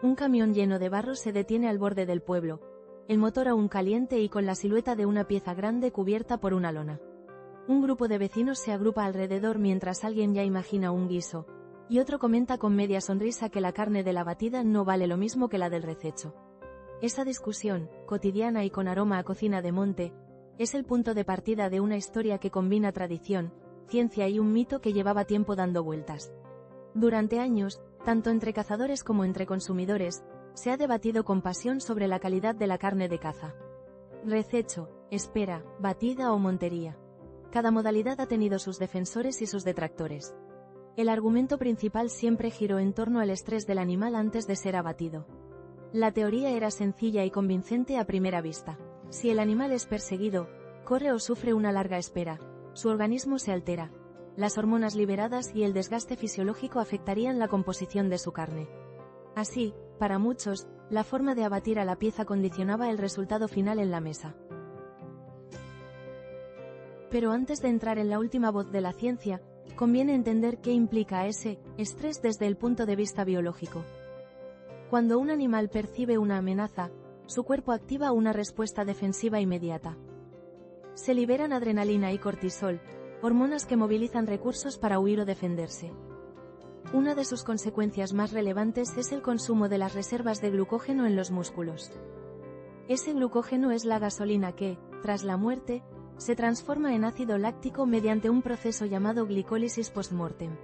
Un camión lleno de barro se detiene al borde del pueblo, el motor aún caliente y con la silueta de una pieza grande cubierta por una lona. Un grupo de vecinos se agrupa alrededor mientras alguien ya imagina un guiso, y otro comenta con media sonrisa que la carne de la batida no vale lo mismo que la del rececho. Esa discusión, cotidiana y con aroma a cocina de monte, es el punto de partida de una historia que combina tradición, ciencia y un mito que llevaba tiempo dando vueltas. Durante años, tanto entre cazadores como entre consumidores, se ha debatido con pasión sobre la calidad de la carne de caza. Rececho, espera, batida o montería. Cada modalidad ha tenido sus defensores y sus detractores. El argumento principal siempre giró en torno al estrés del animal antes de ser abatido. La teoría era sencilla y convincente a primera vista. Si el animal es perseguido, corre o sufre una larga espera, su organismo se altera. Las hormonas liberadas y el desgaste fisiológico afectarían la composición de su carne. Así, para muchos, la forma de abatir a la pieza condicionaba el resultado final en la mesa. Pero antes de entrar en la última voz de la ciencia, conviene entender qué implica ese estrés desde el punto de vista biológico. Cuando un animal percibe una amenaza, su cuerpo activa una respuesta defensiva inmediata. Se liberan adrenalina y cortisol, hormonas que movilizan recursos para huir o defenderse. Una de sus consecuencias más relevantes es el consumo de las reservas de glucógeno en los músculos. Ese glucógeno es la gasolina que, tras la muerte, se transforma en ácido láctico mediante un proceso llamado glicólisis post-mortem.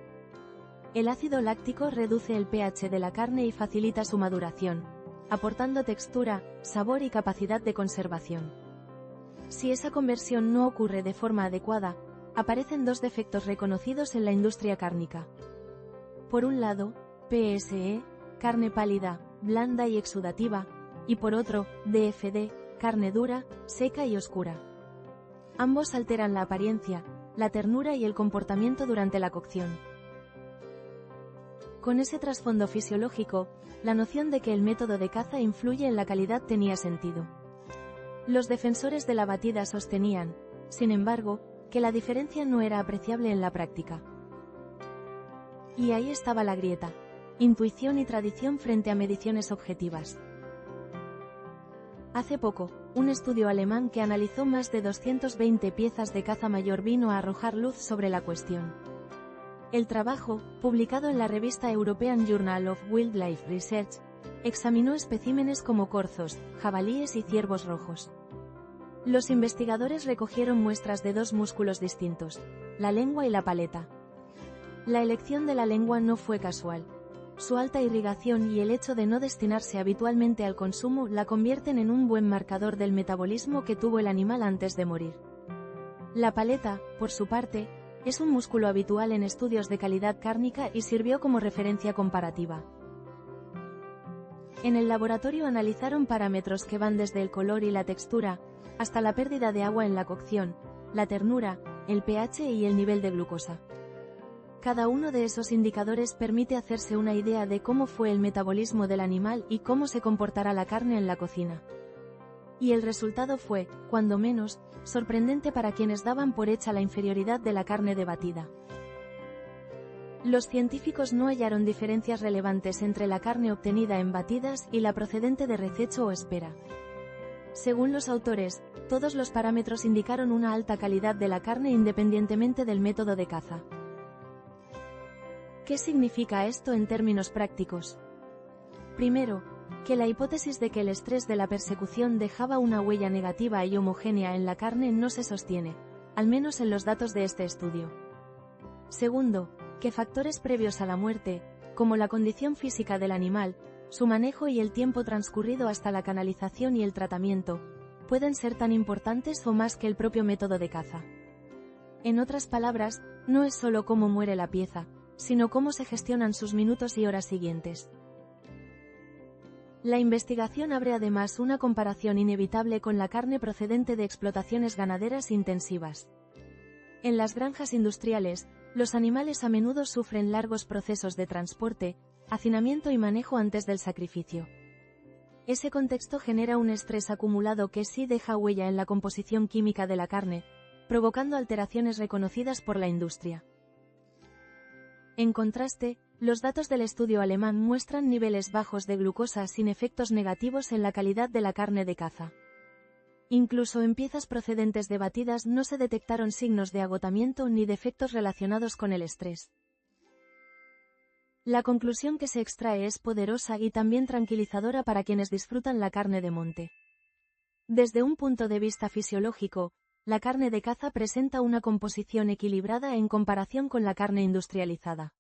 El ácido láctico reduce el pH de la carne y facilita su maduración, aportando textura, sabor y capacidad de conservación. Si esa conversión no ocurre de forma adecuada, aparecen dos defectos reconocidos en la industria cárnica. Por un lado, PSE, carne pálida, blanda y exudativa, y por otro, DFD, carne dura, seca y oscura. Ambos alteran la apariencia, la ternura y el comportamiento durante la cocción. Con ese trasfondo fisiológico, la noción de que el método de caza influye en la calidad tenía sentido. Los defensores de la batida sostenían, sin embargo, que la diferencia no era apreciable en la práctica. Y ahí estaba la grieta: intuición y tradición frente a mediciones objetivas. Hace poco, un estudio alemán que analizó más de 220 piezas de caza mayor vino a arrojar luz sobre la cuestión. El trabajo, publicado en la revista European Journal of Wildlife Research, examinó especímenes como corzos, jabalíes y ciervos rojos. Los investigadores recogieron muestras de dos músculos distintos, la lengua y la paleta. La elección de la lengua no fue casual. Su alta irrigación y el hecho de no destinarse habitualmente al consumo la convierten en un buen marcador del metabolismo que tuvo el animal antes de morir. La paleta, por su parte, es un músculo habitual en estudios de calidad cárnica y sirvió como referencia comparativa. En el laboratorio analizaron parámetros que van desde el color y la textura, hasta la pérdida de agua en la cocción, la ternura, el pH y el nivel de glucosa. Cada uno de esos indicadores permite hacerse una idea de cómo fue el metabolismo del animal y cómo se comportará la carne en la cocina. Y el resultado fue, cuando menos, sorprendente para quienes daban por hecha la inferioridad de la carne de batida. Los científicos no hallaron diferencias relevantes entre la carne obtenida en batidas y la procedente de rececho o espera. Según los autores, todos los parámetros indicaron una alta calidad de la carne independientemente del método de caza. ¿Qué significa esto en términos prácticos? Primero, que la hipótesis de que el estrés de la persecución dejaba una huella negativa y homogénea en la carne no se sostiene, al menos en los datos de este estudio. Segundo, que factores previos a la muerte, como la condición física del animal, su manejo y el tiempo transcurrido hasta la canalización y el tratamiento, pueden ser tan importantes o más que el propio método de caza. En otras palabras, no es solo cómo muere la pieza, sino cómo se gestionan sus minutos y horas siguientes. La investigación abre además una comparación inevitable con la carne procedente de explotaciones ganaderas intensivas. En las granjas industriales, los animales a menudo sufren largos procesos de transporte, hacinamiento y manejo antes del sacrificio. Ese contexto genera un estrés acumulado que sí deja huella en la composición química de la carne, provocando alteraciones reconocidas por la industria. En contraste, Los datos del estudio alemán muestran niveles bajos de glucosa sin efectos negativos en la calidad de la carne de caza. Incluso en piezas procedentes de batidas no se detectaron signos de agotamiento ni defectos relacionados con el estrés. La conclusión que se extrae es poderosa y también tranquilizadora para quienes disfrutan la carne de monte. Desde un punto de vista fisiológico, la carne de caza presenta una composición equilibrada en comparación con la carne industrializada.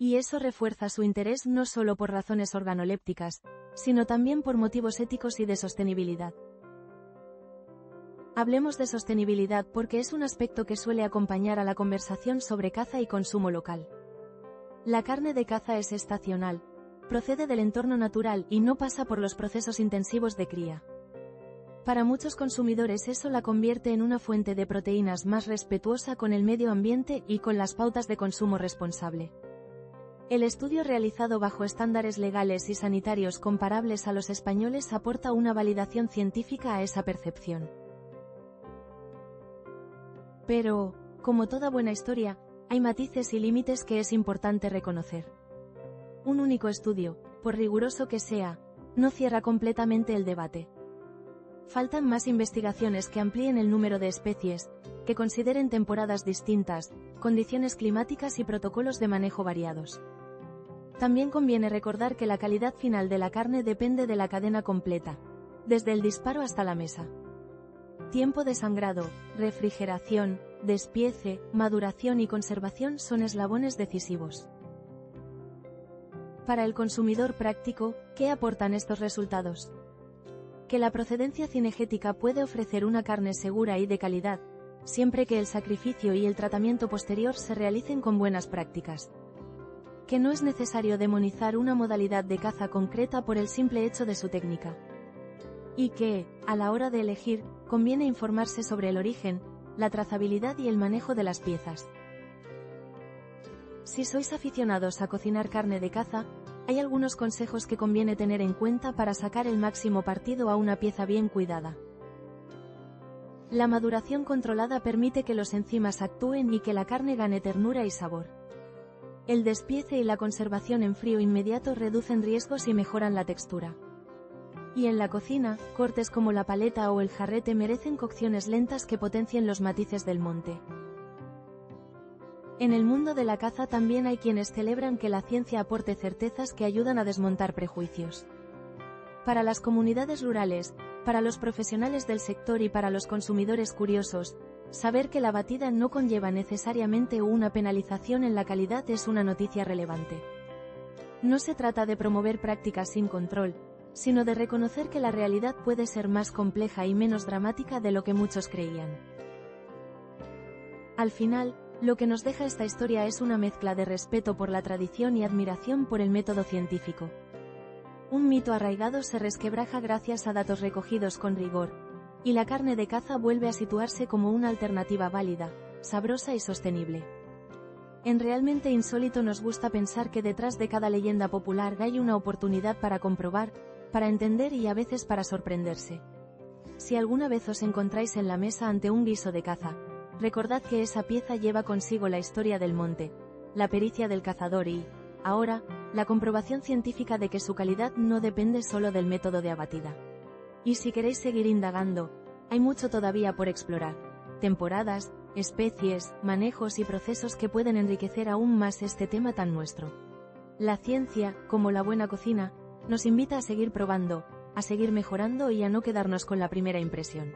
Y eso refuerza su interés no solo por razones organolépticas, sino también por motivos éticos y de sostenibilidad. Hablemos de sostenibilidad porque es un aspecto que suele acompañar a la conversación sobre caza y consumo local. La carne de caza es estacional, procede del entorno natural y no pasa por los procesos intensivos de cría. Para muchos consumidores eso la convierte en una fuente de proteínas más respetuosa con el medio ambiente y con las pautas de consumo responsable. El estudio realizado bajo estándares legales y sanitarios comparables a los españoles aporta una validación científica a esa percepción. Pero, como toda buena historia, hay matices y límites que es importante reconocer. Un único estudio, por riguroso que sea, no cierra completamente el debate. Faltan más investigaciones que amplíen el número de especies, que consideren temporadas distintas, condiciones climáticas y protocolos de manejo variados. También conviene recordar que la calidad final de la carne depende de la cadena completa, desde el disparo hasta la mesa. Tiempo de sangrado, refrigeración, despiece, maduración y conservación son eslabones decisivos. Para el consumidor práctico, ¿qué aportan estos resultados? Que la procedencia cinegética puede ofrecer una carne segura y de calidad, siempre que el sacrificio y el tratamiento posterior se realicen con buenas prácticas. Que no es necesario demonizar una modalidad de caza concreta por el simple hecho de su técnica. Y que, a la hora de elegir, conviene informarse sobre el origen, la trazabilidad y el manejo de las piezas. Si sois aficionados a cocinar carne de caza, hay algunos consejos que conviene tener en cuenta para sacar el máximo partido a una pieza bien cuidada. La maduración controlada permite que los enzimas actúen y que la carne gane ternura y sabor. El despiece y la conservación en frío inmediato reducen riesgos y mejoran la textura. Y en la cocina, cortes como la paleta o el jarrete merecen cocciones lentas que potencien los matices del monte. En el mundo de la caza también hay quienes celebran que la ciencia aporte certezas que ayudan a desmontar prejuicios. Para las comunidades rurales, para los profesionales del sector y para los consumidores curiosos, saber que la batida no conlleva necesariamente una penalización en la calidad es una noticia relevante. No se trata de promover prácticas sin control, sino de reconocer que la realidad puede ser más compleja y menos dramática de lo que muchos creían. Al final, lo que nos deja esta historia es una mezcla de respeto por la tradición y admiración por el método científico. Un mito arraigado se resquebraja gracias a datos recogidos con rigor, y la carne de caza vuelve a situarse como una alternativa válida, sabrosa y sostenible. En Realmente Insólito nos gusta pensar que detrás de cada leyenda popular hay una oportunidad para comprobar, para entender y a veces para sorprenderse. Si alguna vez os encontráis en la mesa ante un guiso de caza, recordad que esa pieza lleva consigo la historia del monte, la pericia del cazador y, ahora, la comprobación científica de que su calidad no depende solo del método de abatida. Y si queréis seguir indagando, hay mucho todavía por explorar. Temporadas, especies, manejos y procesos que pueden enriquecer aún más este tema tan nuestro. La ciencia, como la buena cocina, nos invita a seguir probando, a seguir mejorando y a no quedarnos con la primera impresión.